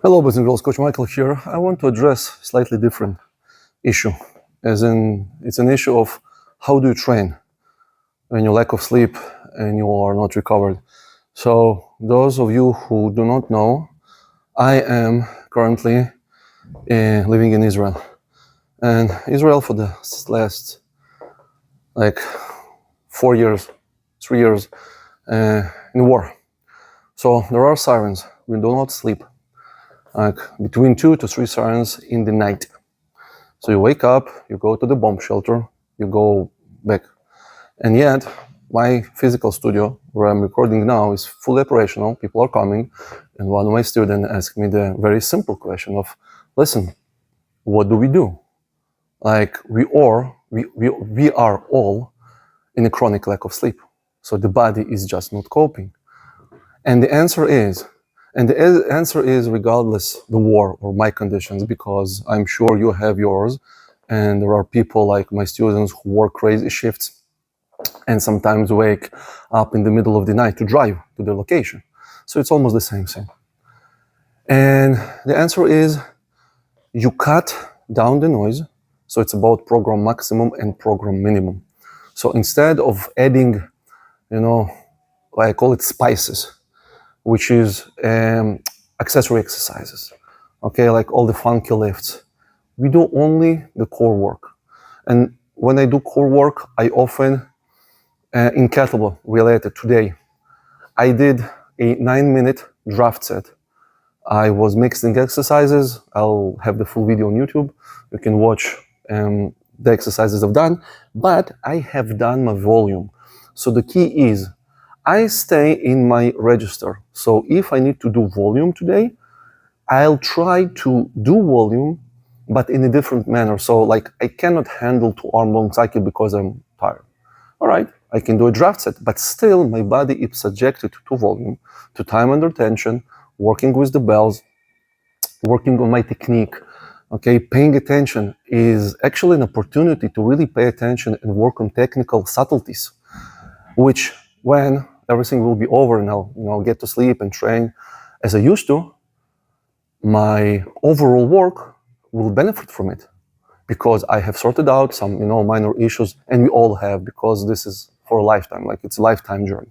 Hello, boys and girls. Coach Michael here. I want to address a slightly different issue, as in it's an issue of how do you train when you lack of sleep and you are not recovered. So those of you who do not know, I am currently living in Israel, and Israel for the last 4 years, 3 years in war. So there are sirens. We do not sleep. Between 2 to 3 sirens in the night. So you wake up, you go to the bomb shelter, you go back. And yet, my physical studio, where I'm recording now, is fully operational. People are coming. And one of my students asked me the very simple question of, listen, what do we do? We are all in a chronic lack of sleep. So the body is just not coping. And the answer is regardless the war or my conditions, because I'm sure you have yours, and there are people like my students who work crazy shifts and sometimes wake up in the middle of the night to drive to their location. So it's almost the same thing. And the answer is you cut down the noise. So it's about program maximum and program minimum. So instead of adding, I call it spices, which is accessory exercises, okay, like all the funky lifts. We do only the core work. And when I do core work, I often, in kettlebell related today, I did a 9-minute draft set. I was mixing exercises. I'll have the full video on YouTube. You can watch the exercises I've done, but I have done my volume. So the key is, I stay in my register. So if I need to do volume today, I'll try to do volume, but in a different manner. So like I cannot handle 2 arm long cycle because I'm tired. All right, I can do a draft set, but still my body is subjected to volume, to time under tension, working with the bells, working on my technique. Okay, paying attention is actually an opportunity to really pay attention and work on technical subtleties, which when everything will be over and I'll get to sleep and train as I used to, my overall work will benefit from it because I have sorted out some minor issues, and we all have, because this is for a lifetime, like it's a lifetime journey.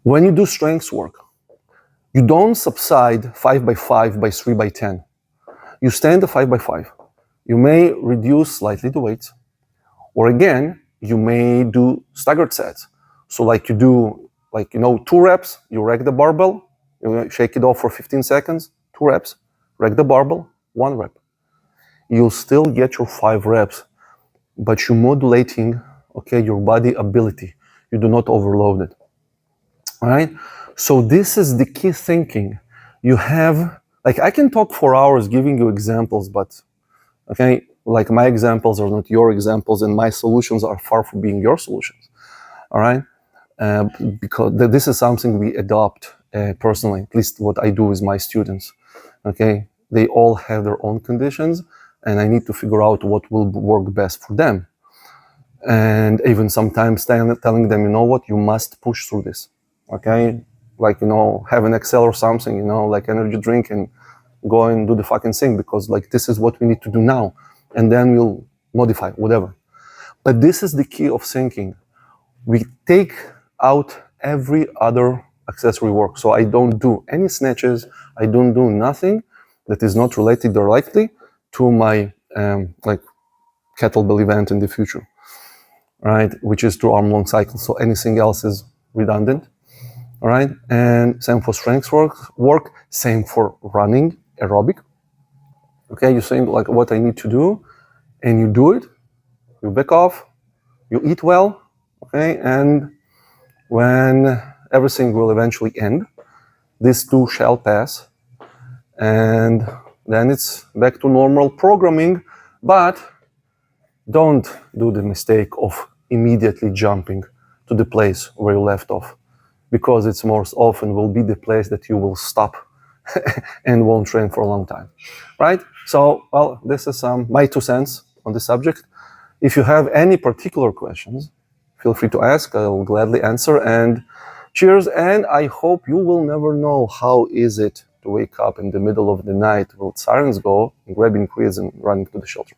When you do strength work, you don't subside 5x5 by 3x10. You stay in the 5x5. You may reduce slightly the weight, or again, you may do staggered sets. So like you do 2 reps, you rack the barbell, you shake it off for 15 seconds, 2 reps, rack the barbell, 1 rep. You'll still get your 5 reps, but you're modulating, your body ability. You do not overload it. All right? So this is the key thinking. You have, I can talk for hours giving you examples, but like my examples are not your examples, and my solutions are far from being your solutions. All right? Because this is something we adopt personally, at least what I do with my students. Okay, they all have their own conditions, and I need to figure out what will work best for them. And even sometimes telling them, you must push through this. Okay, have an Excel or something, like energy drink, and go and do the fucking thing, because this is what we need to do now, and then we'll modify whatever. But this is the key of thinking. We take out every other accessory work. So I don't do any snatches. I don't do nothing that is not related directly to my kettlebell event in the future, right? Which is 2 arm long cycle. So anything else is redundant, all right? And same for strength work, same for running, aerobic. Okay, you're saying what I need to do, and you do it. You back off. You eat well, okay, and when everything will eventually end, this too shall pass, and then it's back to normal programming. But don't do the mistake of immediately jumping to the place where you left off, because it's most often will be the place that you will stop and won't train for a long time, right? So, well, this is my 2 cents on the subject. If you have any particular questions, feel free to ask. I will gladly answer. And cheers. And I hope you will never know how is it to to wake up in the middle of the night with sirens go, grabbing kids and running to the shelter.